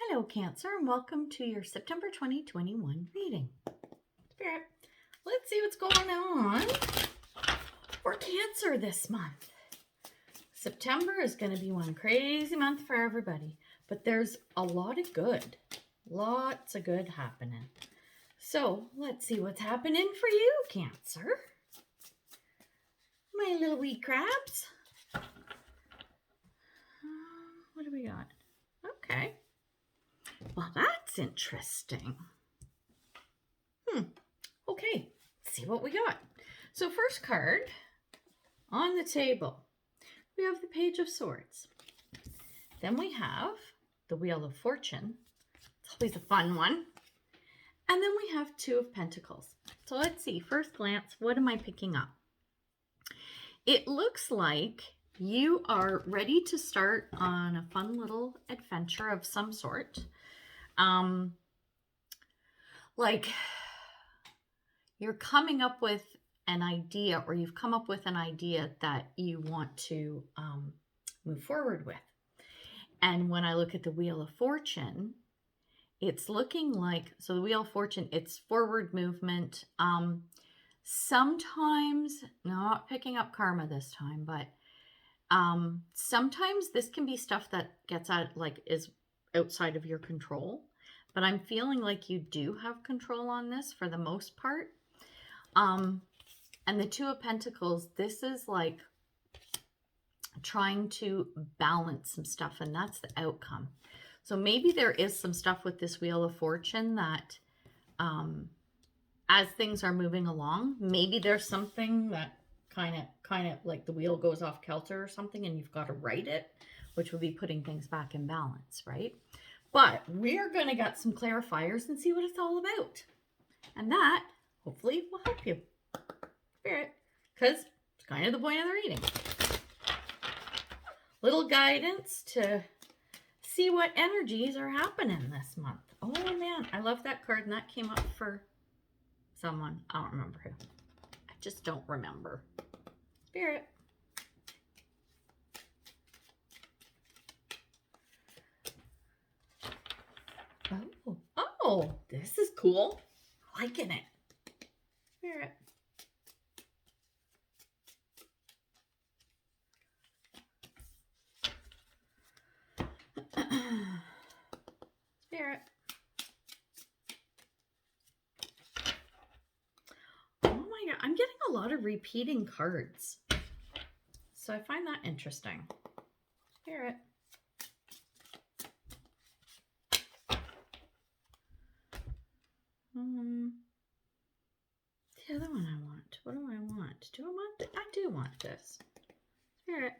Hello, Cancer, and welcome to your September 2021 reading. Spirit, let's see what's going on for Cancer this month. September is going to be one crazy month for everybody, but there's a lot of good. Lots of good happening. So let's see what's happening for you, Cancer. My little wee crabs. What do we got? Okay. Well, that's interesting. Okay, let's see what we got. So first card on the table, we have the Page of Swords. Then we have the Wheel of Fortune. It's always a fun one. And then we have Two of Pentacles. So let's see, first glance, what am I picking up? It looks like you are ready to start on a fun little adventure of some sort. Like you're coming up with an idea, or you've come up with an idea that you want to move forward with. And when I look at the Wheel of Fortune, it's looking like, so the Wheel of Fortune, it's forward movement. Sometimes, not picking up karma this time, but sometimes this can be stuff that gets out, like is outside of your control. But I'm feeling like you do have control on this for the most part. And the Two of Pentacles, this is like trying to balance some stuff, and that's the outcome. So maybe there is some stuff with this Wheel of Fortune that as things are moving along, maybe there's something that kind of like the wheel goes off kilter or something, and you've got to right it, which would be putting things back in balance, right? But we're going to get some clarifiers and see what it's all about. And that hopefully will help you, Spirit, because it's kind of the point of the reading. Little guidance to see what energies are happening this month. Oh man, I love that card, and that came up for someone. I don't remember who. I just don't remember. Spirit. Oh, this is cool. Liking it. Spirit. Spirit. Oh my God, I'm getting a lot of repeating cards. So I find that interesting. Spirit. The other one I want. What do I want? Do I want it? I do want this. Spirit.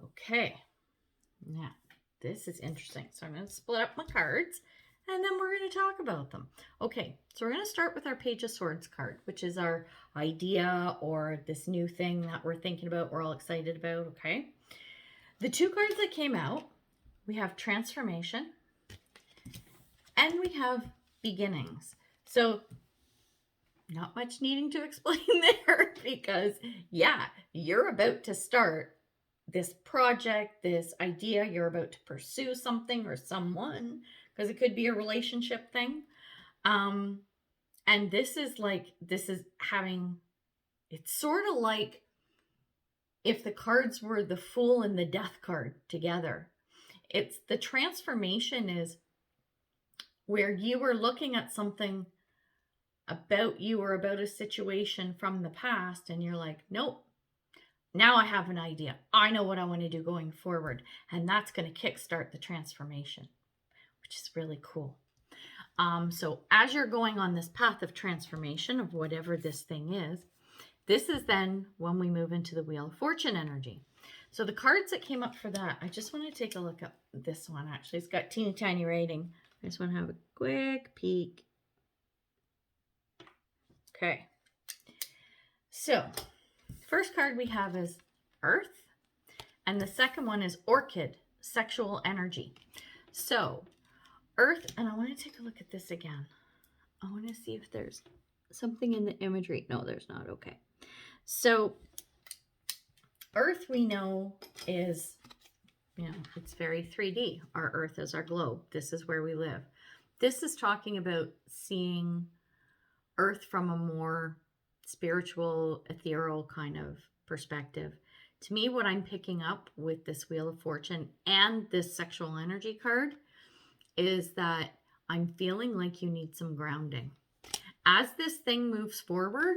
Okay. Now, this is interesting. So I'm going to split up my cards, and then we're going to talk about them. Okay, so we're going to start with our Page of Swords card, which is our idea or this new thing that we're thinking about, we're all excited about, okay? The two cards that came out, we have Transformation and we have Beginnings. So not much needing to explain there because, yeah, you're about to start this project, this idea, you're about to pursue something or someone, because it could be a relationship thing. And this is having, it's sort of like if the cards were the Fool and the Death card together. It's the transformation is where you were looking at something about you or about a situation from the past, and you're like, nope. Now I have an idea. I know what I want to do going forward. And that's going to kickstart the transformation, which is really cool. So as you're going on this path of transformation of whatever this thing is, this is then when we move into the Wheel of Fortune energy. So the cards that came up for that, I just want to take a look at this one. Actually, it's got teeny tiny rating. I just want to have a quick peek. Okay. So first card we have is Earth, and the second one is Orchid, sexual energy. So Earth, and I want to take a look at this again. I want to see if there's something in the imagery. No, there's not. Okay. So Earth, we know, is, it's very 3D. Our Earth is our globe. This is where we live. This is talking about seeing Earth from a more spiritual, ethereal kind of perspective. To me, what I'm picking up with this Wheel of Fortune and this sexual energy card is that I'm feeling like you need some grounding. As this thing moves forward,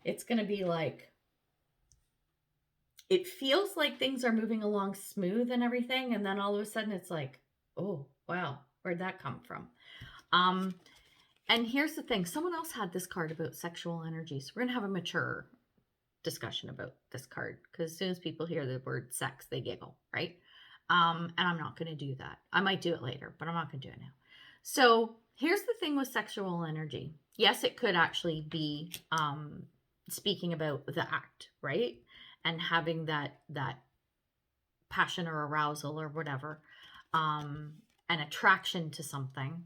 it's going to be like, it feels like things are moving along smooth and everything. And then all of a sudden it's like, oh, wow, where'd that come from? And here's the thing. Someone else had this card about sexual energy. So we're going to have a mature discussion about this card, because as soon as people hear the word sex, they giggle, right? And I'm not going to do that. I might do it later, but I'm not going to do it now. So here's the thing with sexual energy. Yes, it could actually be speaking about the act, right? And having that passion or arousal or whatever, an attraction to something.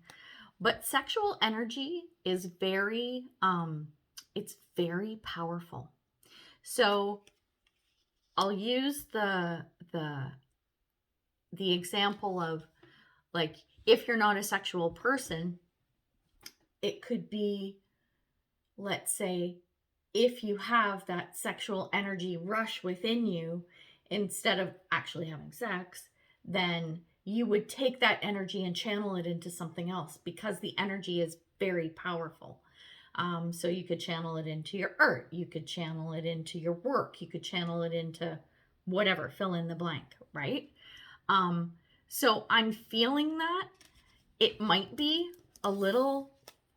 But sexual energy is very, it's very powerful. So I'll use the example of, like, if you're not a sexual person, it could be, let's say, if you have that sexual energy rush within you, instead of actually having sex, then you would take that energy and channel it into something else, because the energy is very powerful. So you could channel it into your art, you could channel it into your work, you could channel it into whatever, fill in the blank, right? So I'm feeling that it might be a little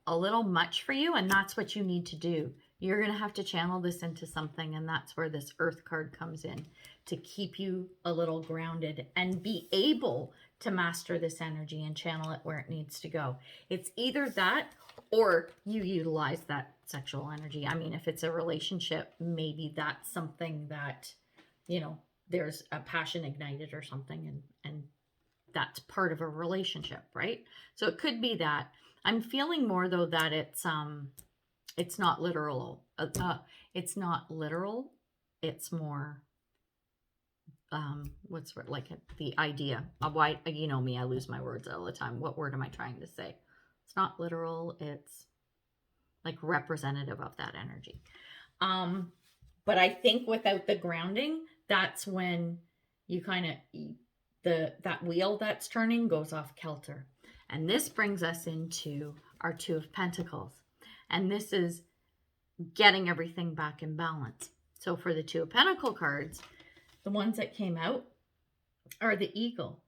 much for you, and that's what you need to do. You're going to have to channel this into something, and that's where this Earth card comes in, to keep you a little grounded and be able to master this energy and channel it where it needs to go. It's either that, or you utilize that sexual energy. I mean, if it's a relationship, maybe that's something that, there's a passion ignited or something, and that's part of a relationship, right? So it could be that. I'm feeling more though that it's not literal. It's not literal. It's more the idea of why, you know me, I lose my words all the time. What word am I trying to say? It's not literal. It's like representative of that energy. But I think without the grounding, that's when you kind of, that wheel that's turning goes off kilter. And this brings us into our Two of Pentacles. And this is getting everything back in balance. So for the Two of Pentacle cards, the ones that came out are the Eagle,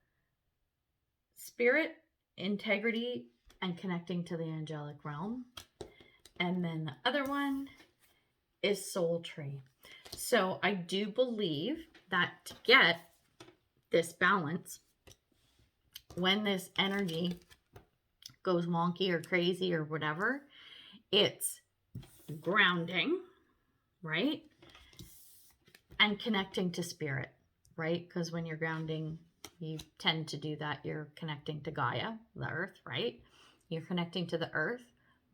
Spirit, Integrity, and connecting to the angelic realm. And then the other one is Soul Tree. So I do believe that to get this balance, when this energy goes wonky or crazy or whatever, it's grounding, right? And connecting to spirit, right? Because when you're grounding, you tend to do that. You're connecting to Gaia, the earth, right? You're connecting to the earth,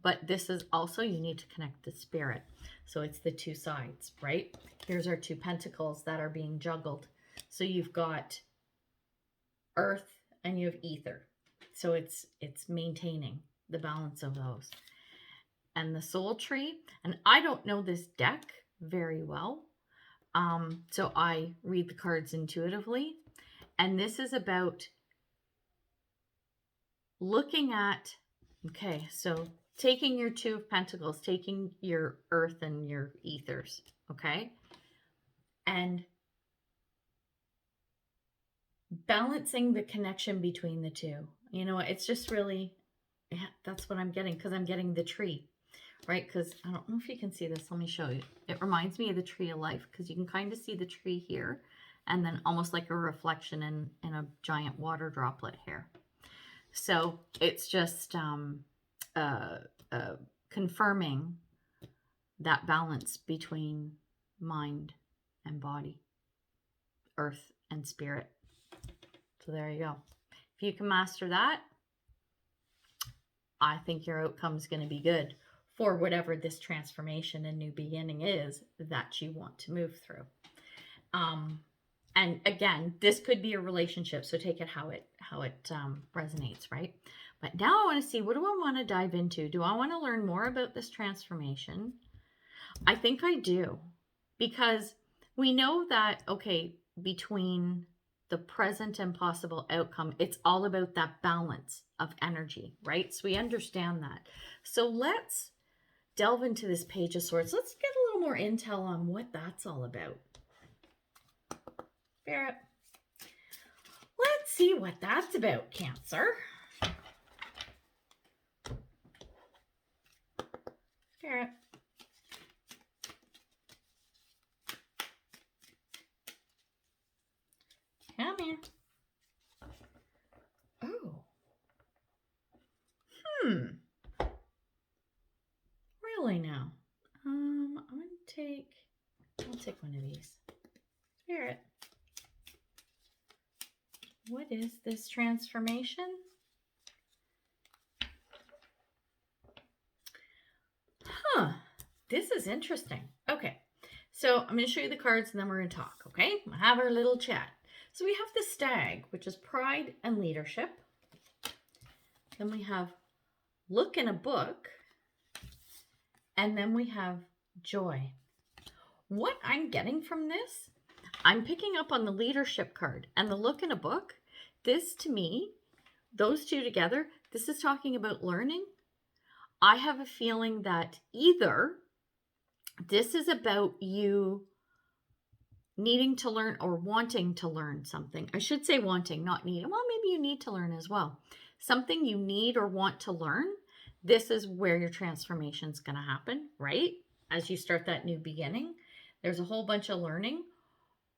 but this is also, you need to connect to spirit. So it's the two sides, right? Here's our Two Pentacles that are being juggled. So you've got earth and you have ether. So it's maintaining the balance of those. And the Soul Tree, and I don't know this deck very well, so I read the cards intuitively. And this is about looking at, okay, so taking your Two of Pentacles, taking your earth and your ethers, okay, and balancing the connection between the two. It's just really, yeah, that's what I'm getting, because I'm getting the tree, right? Because I don't know if you can see this. Let me show you. It reminds me of the Tree of Life, because you can kind of see the tree here, and then almost like a reflection in a giant water droplet here. So it's just confirming that balance between mind and body, earth and spirit. So there you go. If you can master that, I think your outcome is going to be good for whatever this transformation and new beginning is that you want to move through. And again, this could be a relationship, so take it how it resonates, right? But now I want to see, what do I want to dive into? Do I want to learn more about this transformation? I think I do, because we know that, okay, between the present and possible outcome, it's all about that balance of energy, right? So we understand that. So let's delve into this Page of Swords. Let's get a little more intel on what that's all about. Spirit, let's see what that's about, Cancer. Spirit. Come here. Oh. Really now? I'll take one of these. Spirit. What is this transformation? This is interesting. Okay, so I'm going to show you the cards and then we're going to talk, okay? We'll have our little chat. So we have the Stag, which is pride and leadership. Then we have look in a book. And then we have joy. What I'm getting from this, I'm picking up on the leadership card and the look in a book. This, to me, those two together, this is talking about learning. I have a feeling that either this is about you needing to learn or wanting to learn something. I should say wanting, not needing. Well, maybe you need to learn as well. Something you need or want to learn. This is where your transformation is going to happen, right? As you start that new beginning, there's a whole bunch of learning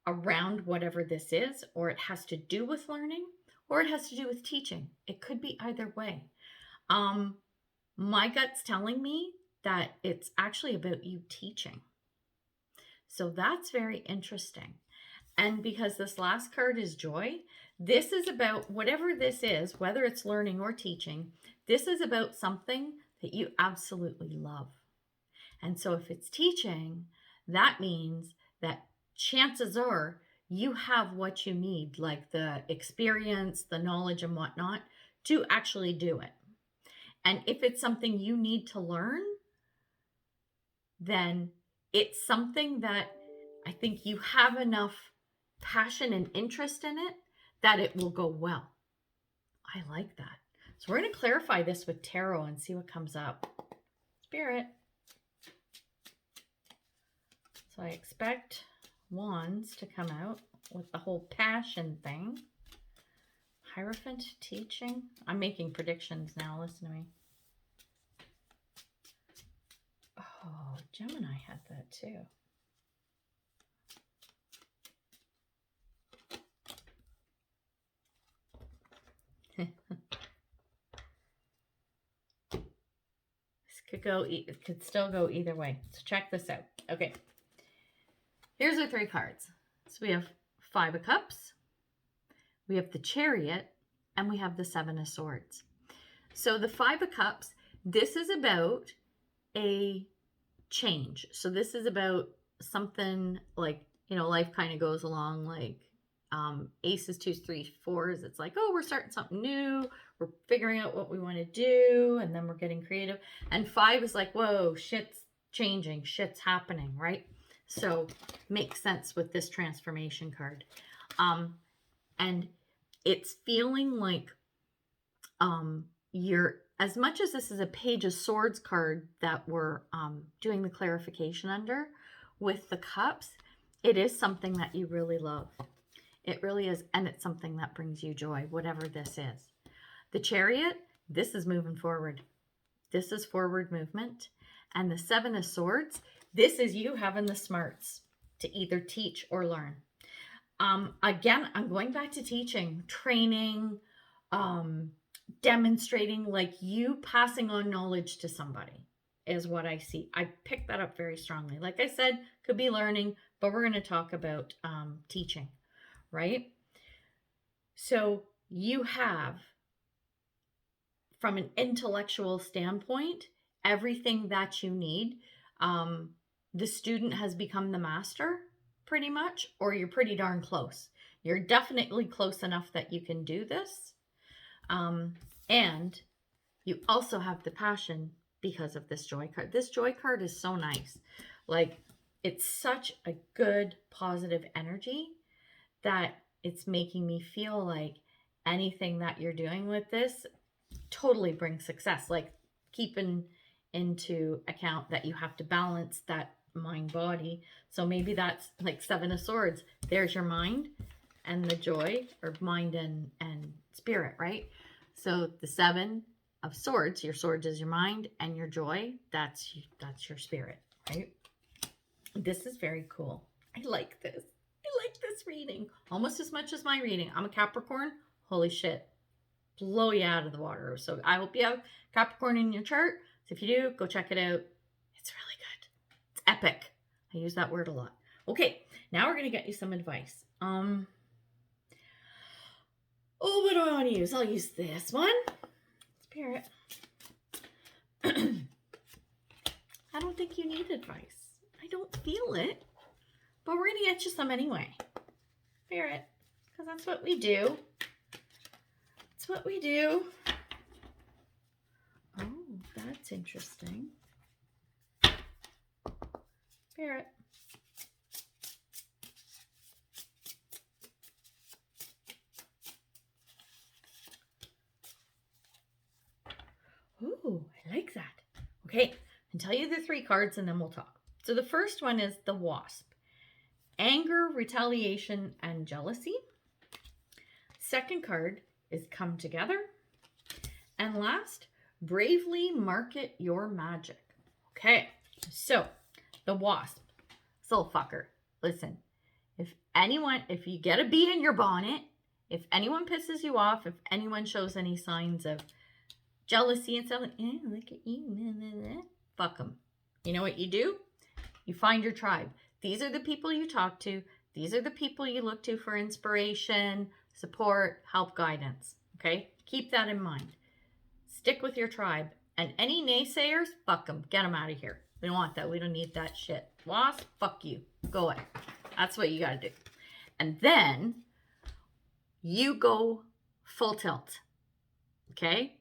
around whatever this is, or it has to do with learning, or it has to do with teaching. It could be either way. My gut's telling me that it's actually about you teaching. So that's very interesting. And because this last card is joy, this is about whatever this is, whether it's learning or teaching, this is about something that you absolutely love. And so if it's teaching, that means that chances are you have what you need, like the experience, the knowledge and whatnot, to actually do it. And if it's something you need to learn, then it's something that I think you have enough passion and interest in it that it will go well. I like that. So we're going to clarify this with tarot and see what comes up. Spirit. So I expect wands to come out with the whole passion thing. Hierophant teaching. I'm making predictions now. Listen to me. Oh, Gemini had that too. It could still go either way. So check this out. Okay. Here's our three cards. So we have 5 of Cups, we have the Chariot, and we have the 7 of Swords. So the 5 of Cups, this is about a change. So this is about something like, life kind of goes along like aces, 2s, 3s, 4s. It's like, oh, we're starting something new. We're figuring out what we want to do. And then we're getting creative. And 5 is like, whoa, shit's changing. Shit's happening, right? So makes sense with this transformation card. And it's feeling like you're, as much as this is a Page of Swords card that we're doing the clarification under, with the Cups, it is something that you really love. It really is. And it's something that brings you joy, whatever this is. The Chariot, this is moving forward. This is forward movement. And the 7 of Swords, this is you having the smarts to either teach or learn. Again, I'm going back to teaching, training, demonstrating, like you passing on knowledge to somebody is what I see. I picked that up very strongly. Like I said, could be learning, but we're going to talk about teaching, right? So you have from an intellectual standpoint, everything that you need, the student has become the master pretty much, or you're pretty darn close. You're definitely close enough that you can do this. And you also have the passion because of this joy card. This joy card is so nice. Like, it's such a good, positive energy that it's making me feel like anything that you're doing with this totally brings success. Like, keeping into account that you have to balance that mind body. So maybe that's like Seven of Swords. There's your mind and the joy, or mind and spirit, right? So the Seven of Swords, your swords is your mind, and your joy, that's your spirit, right? This is very cool. I like this. I like this reading almost as much as my reading. I'm a Capricorn. Holy shit. Blow you out of the water. So I hope you have Capricorn in your chart. So if you do, go check it out. It's really good. It's epic. I use that word a lot. Okay, now we're going to get you some advice. Oh, what do I want to use? I'll use this one. Spirit. I don't think you need advice. I don't feel it. But we're going to get you some anyway. Spirit. Because that's what we do. That's what we do. Oh, that's interesting. Spirit. Ooh, I like that. Okay, I'll tell you the 3 cards and then we'll talk. So the first one is the Wasp. Anger, retaliation, and jealousy. Second card is Come Together. And last, Bravely Market Your Magic. Okay, so the Wasp. This little fucker. Listen, if you get a bee in your bonnet, if anyone pisses you off, if anyone shows any signs of jealousy and stuff, like, look at you, fuck them. You know what you do? You find your tribe. These are the people you talk to. These are the people you look to for inspiration, support, help, guidance. Okay? Keep that in mind. Stick with your tribe. And any naysayers, fuck them. Get them out of here. We don't want that. We don't need that shit. Wasp, fuck you. Go away. That's what you got to do. And then you go full tilt. Okay?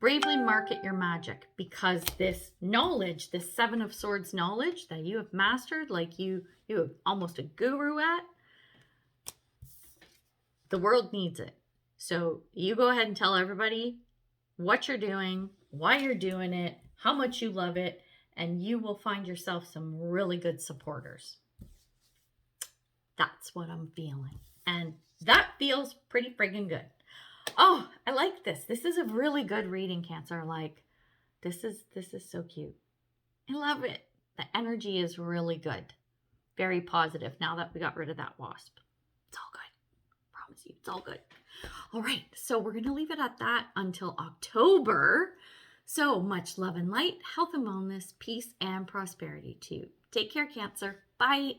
Bravely market your magic, because this knowledge, this Seven of Swords knowledge that you have mastered, like you are almost a guru at, the world needs it. So you go ahead and tell everybody what you're doing, why you're doing it, how much you love it, and you will find yourself some really good supporters. That's what I'm feeling. And that feels pretty friggin' good. Oh, I like this. This is a really good reading, Cancer. Like, this is so cute. I love it. The energy is really good. Very positive now that we got rid of that Wasp. It's all good. I promise you, it's all good. All right, so we're going to leave it at that until October. So much love and light, health and wellness, peace and prosperity to you. Take care, Cancer. Bye.